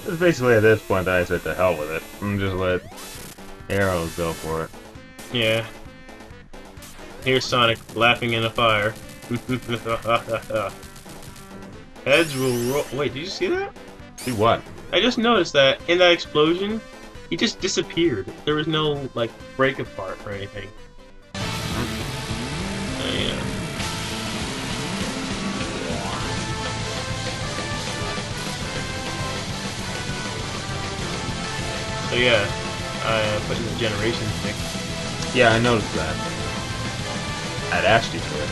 It's basically at this point that I said to hell with it. And just let Aero go for it. Yeah. Here's Sonic laughing in a fire. Heads will roll. Wait, did you see that? See what? I just noticed that in that explosion, he just disappeared. There was no, like, break apart or anything. Yeah. So yeah, I put in the generation stick. Yeah, I noticed that. I'd asked you for it.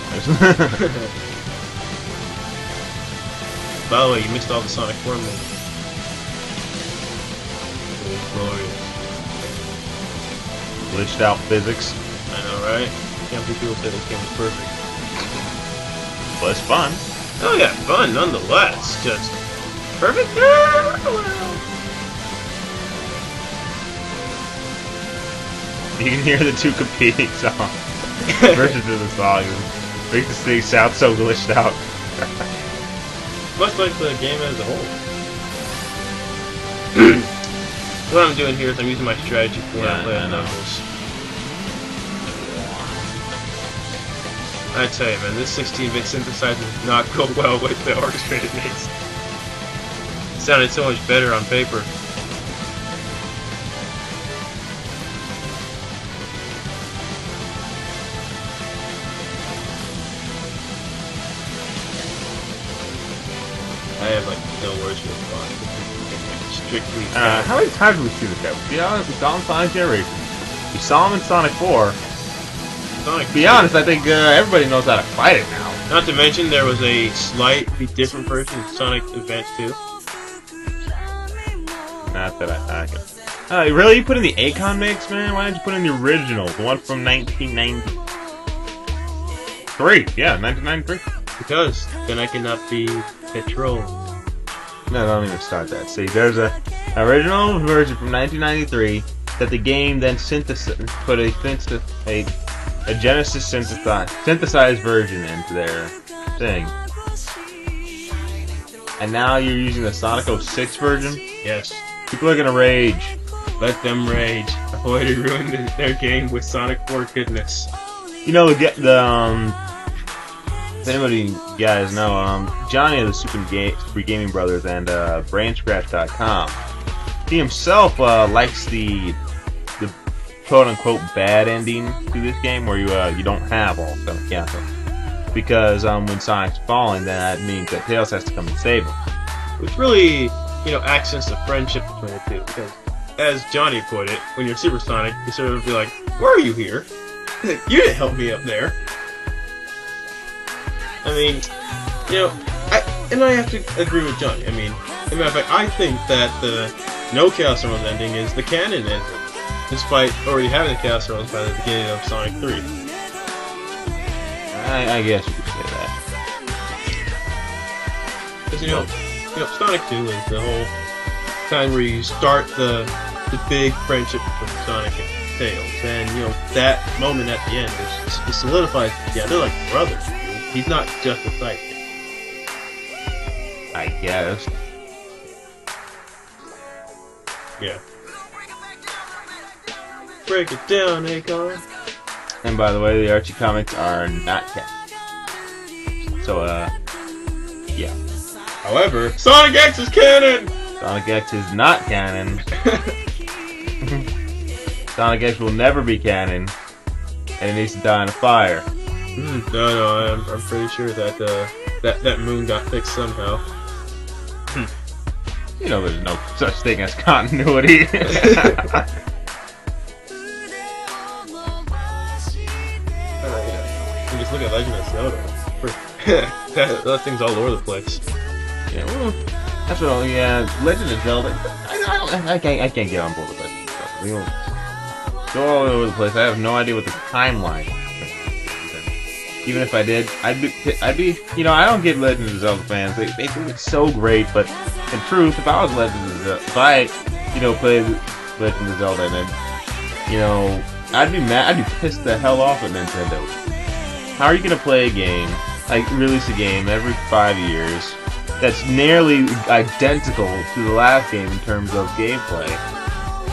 By the way, you missed all the Sonic 4 moves. It was glorious. Glitched out physics. I know, right? Can't believe people say this game was perfect. Was fun. Oh yeah, fun nonetheless. Just perfect? Well. You can hear the two competing songs. Versions of the song. Make the thing sound so glitched out. Much like the game as a whole. What I'm doing here is I'm using my strategy for when I play on Knuckles. I tell you, man, this 16-bit synthesizer does not go well with the orchestrated mix. It sounded so much better on paper. I have like no words for this boss. Strictly. How many times have we seen this guy? To be honest, we saw him in Sonic Generation. We saw him in Sonic 4. Sonic. To be honest, I think everybody knows how to fight it now. Not to mention there was a slightly different version of Sonic Advance 2. Not that I can. Really? You put in the Akon mix, man? Why didn't you put in the original? The one from 1993. Yeah, 1993. Because then I cannot be petrol. No, don't even start that. See, there's a original version from 1993 that the game then put a Genesis synthesized version into their thing. And now you're using the Sonic 06 version? Yes. People are gonna rage. Let them rage. I've already ruined their game with Sonic 4 goodness. You know, if anybody guys know, Johnny of the Super Gaming Brothers and BrainScratch.com, he himself likes the quote-unquote bad ending to this game where you don't have all seven castles. Because when Sonic's falling, then that means that Tails has to come and save him. Which really, accents the friendship between the two. Because, as Johnny put it, when you're Super Sonic, you sort of be like, "Why are you here? You didn't help me up there." I mean, I have to agree with Johnny. I mean, as a matter of fact, I think that the no Chaos Emeralds ending is the canon ending, despite already having the Chaos Emeralds by the beginning of Sonic 3. I guess you could say that. Because, Sonic 2 is the whole time where you start the big friendship between Sonic and Tails, and, that moment at the end it solidifies, yeah, they're like brothers. He's not just a sidekick. I guess. Yeah. Break it down, Akon. And by the way, the Archie comics are not canon. So, yeah. However, Sonic X is canon! Sonic X is not canon. Sonic X will never be canon. And it needs to die in a fire. No, I'm pretty sure that that moon got fixed somehow. There's no such thing as continuity. You just look at Legend of Zelda. that thing's all over the place. Yeah, well, that's what. Yeah, Legend of Zelda. I can't get on board with Legend of Zelda. We will go all over the place. I have no idea what the timeline is. Even if I did, I'd be, I don't get Legend of Zelda fans. They think it's so great, but in truth, if I was Legend of Zelda, if I, played Legend of Zelda, then, I'd be mad, I'd be pissed the hell off at Nintendo. How are you gonna play a game, release a game every 5 years, that's nearly identical to the last game in terms of gameplay.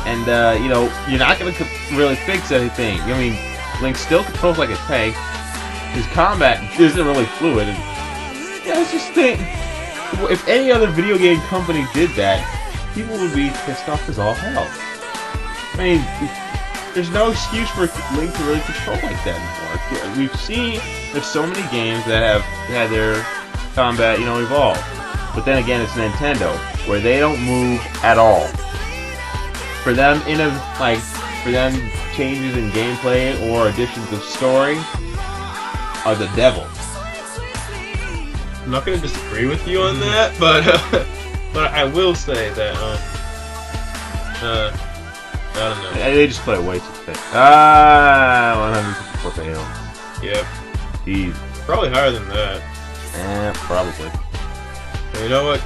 And, you know, you're not going to really fix anything. I mean, Link still controls like a tank. His combat isn't really fluid. And, yeah, I just think, if any other video game company did that, people would be pissed off as all hell. I mean, there's no excuse for Link to really control like that anymore. We've seen there's so many games that have had their combat, you know, evolve. But then again, it's Nintendo, where they don't move at all. For them, changes in gameplay or additions of story are the devil. I'm not going to disagree with you on that, but I will say that I don't know. They just play way too thick. 154 fail. Yep. Jeez. Probably higher than that. Probably. You know what?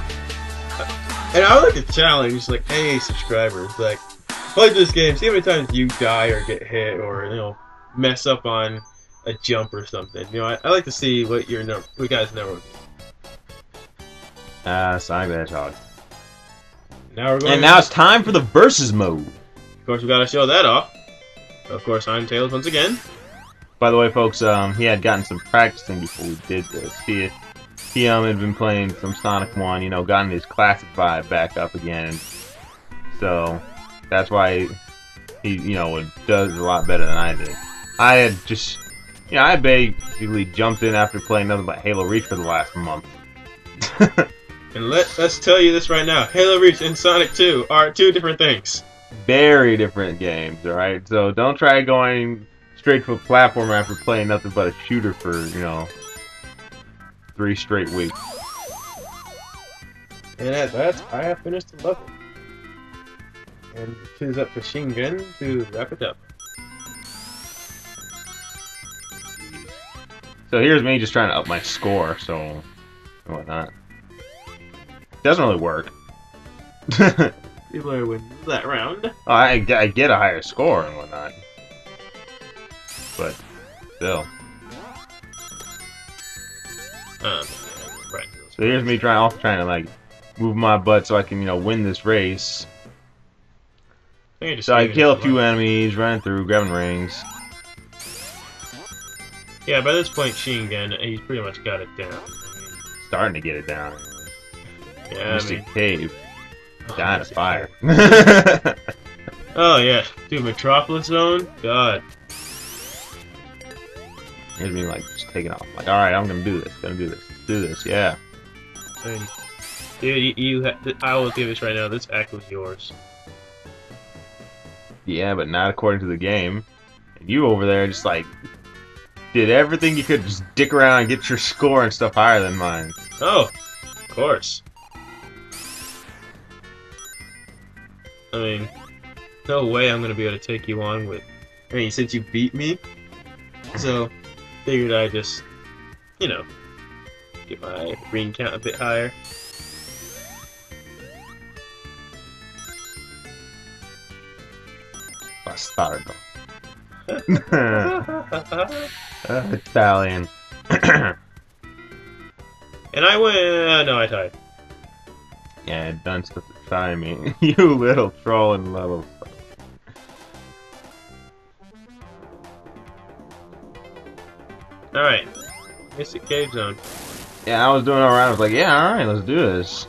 And I would like to challenge, like, any subscribers, like, play this game, see how many times you die or get hit or, you know, mess up on a jump or something. You know, I like to see what your guys' number. Sonic the Hedgehog. And now it's time for the versus mode. Of course, we gotta show that off. Of course, I'm Tails once again. By the way, folks, he had gotten some practicing before we did this. He had been playing some Sonic 1, you know, gotten his classic vibe back up again. So, that's why he, you know, does a lot better than I did. I had just, you know, I basically jumped in after playing nothing but Halo Reach for the last month. And let's tell you this right now. Halo Reach and Sonic 2 are two different things. Very different games, alright? So don't try going straight to a platformer after playing nothing but a shooter for, you know, 3 straight weeks. And at that, I have finished the level. And it is up to Shingen to wrap it up. So here's me just trying to up my score, so and whatnot. Doesn't really work. People are winning that round. Oh, I get a higher score and whatnot. But still. Right. So here's me trying to like move my butt so I can, you know, win this race. So I kill a few enemies, running through, grabbing rings. Yeah, by this point, Shingen, he's pretty much got it down. Starting to get it down. Yeah, Mystic Cave. Dying of fire. Oh yeah, dude, Metropolis Zone? God. Here's me like just taking off. Like, alright, I'm gonna do this, do this, yeah. I mean, dude, I will give this right now, this act was yours. Yeah, but not according to the game. And you over there just like did everything you could just dick around and get your score and stuff higher than mine. Oh, of course. I mean, no way I'm gonna be able to take you on with. I mean, since you beat me, so figured I just, you know, get my ring count a bit higher. Bastardo. Italian. And I win. No, I tied. Yeah, done stuff to try me. You little trolling little. Alright. Mystic Cave Zone. Yeah, I was doing alright. I was like, yeah, alright, let's do this.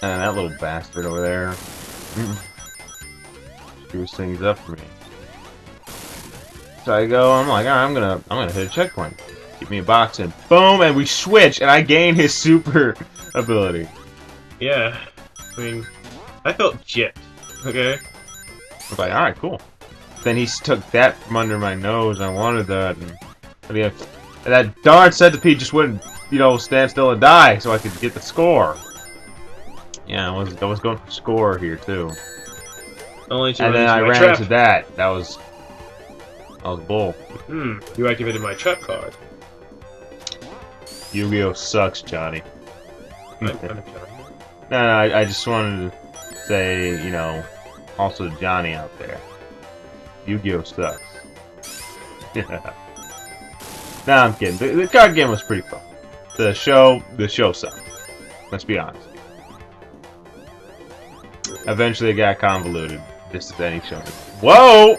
And that little bastard over there screws things up for me. So I go, I'm like, alright, I'm gonna hit a checkpoint. Give me a box and boom, and we switch, and I gain his super ability. Yeah, I mean, I felt gypped, okay? I was like, alright, cool. Then he took that from under my nose, I wanted that, and that darn centipede just wouldn't, you know, stand still and die so I could get the score. Yeah, I was going for score here, too. Only to and then I ran into that. That was bull. You activated my trap card. Yu-Gi-Oh! Sucks, Johnny. No, I just wanted to say, you know, also Johnny out there. Yu-Gi-Oh! Sucks. No, I'm kidding. The card game was pretty fun. The show sucked. Let's be honest. Eventually it got convoluted. Just as any show. Whoa!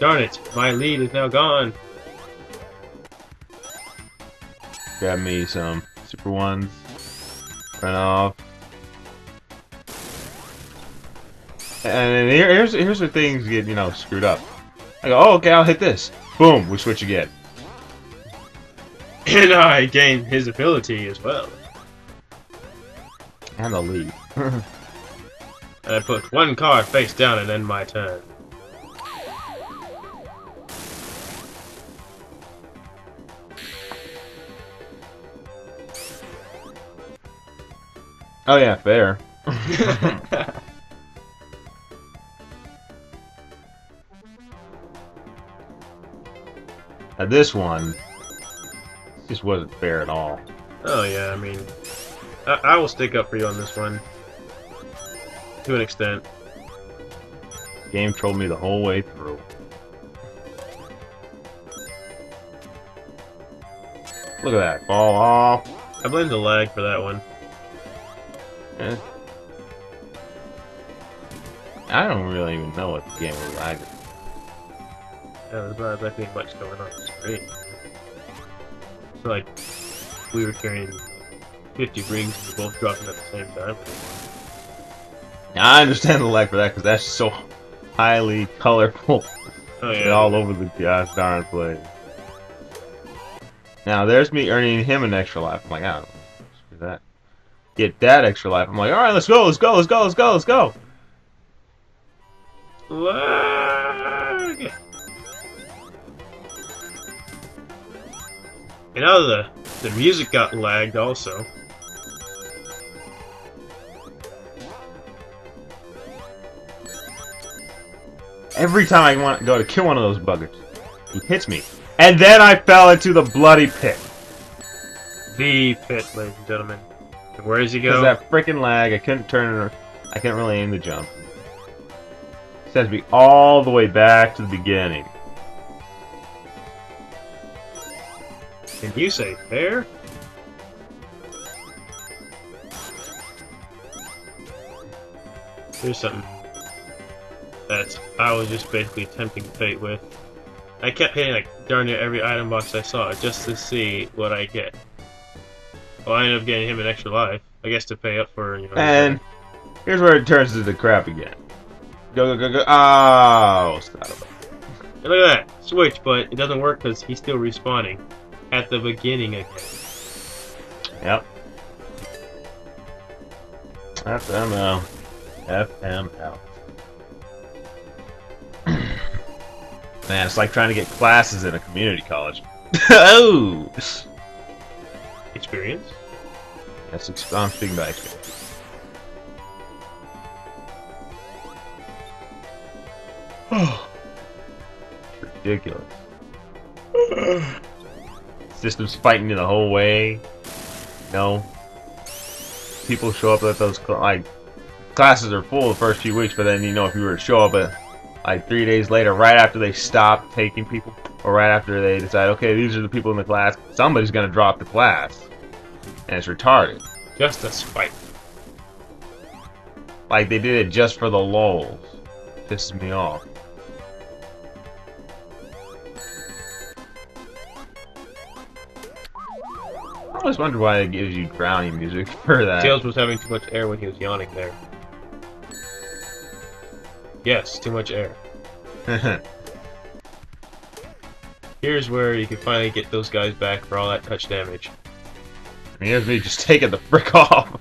Darn it, my lead is now gone. Grab me some super ones. Run off. And then here's where things get, you know, screwed up. I go, oh, okay, I'll hit this. Boom, we switch again. And I gain his ability as well. And the lead. And I put one card face down and end my turn. Oh yeah, fair. Now this one just wasn't fair at all. Oh yeah, I mean, I will stick up for you on this one. To an extent. Game trolled me the whole way through. Look at that, fall off. I blame the lag for that one. Eh. I don't really even know what the game was lagging. Yeah, there's not exactly much going on the screen. It's like we were carrying 50 rings and we both dropping at the same time. I understand the lag for that because that's so highly colorful. Oh yeah. And all over the gosh darn place. Now there's me earning him an extra life. I'm like, I don't know. Screw that. Get that extra life. I'm like, alright, let's go, let's go, let's go, let's go, let's go. Lag. And now the music got lagged also. Every time I want to go to kill one of those buggers, he hits me. And then I fell into the bloody pit. The pit, ladies and gentlemen. And where does he Because go? that freaking lag, I couldn't turn it, I couldn't really aim the jump. It sends me all the way back to the beginning. Can you say fair? Here's something that I was just basically tempting fate with. I kept hitting like darn near every item box I saw just to see what I get. Well, I ended up getting him an extra life, I guess, to pay up for, you know. And here's where it turns into crap again. Go, go, go, go. Oh, stop it. And look at that, switch, but it doesn't work because he's still respawning at the beginning again. Yep. FML. FML. Man, it's like trying to get classes in a community college. Oh! Experience? Yes, I'm speaking about experience. Ridiculous. Systems fighting you the whole way. No. People show up at those classes are full the first few weeks, but then, you know, if you were to show up at like 3 days later, right after they stop taking people, or right after they decide, okay, these are the people in the class, somebody's gonna drop the class, and it's retarded. Just a spite. Like they did it just for the lulz. Pisses me off. I always wonder why it gives you drowning music for that. Tails was having too much air when he was yawning there. Yes, too much air. Here's where you can finally get those guys back for all that touch damage. And here's me just taking the frick off.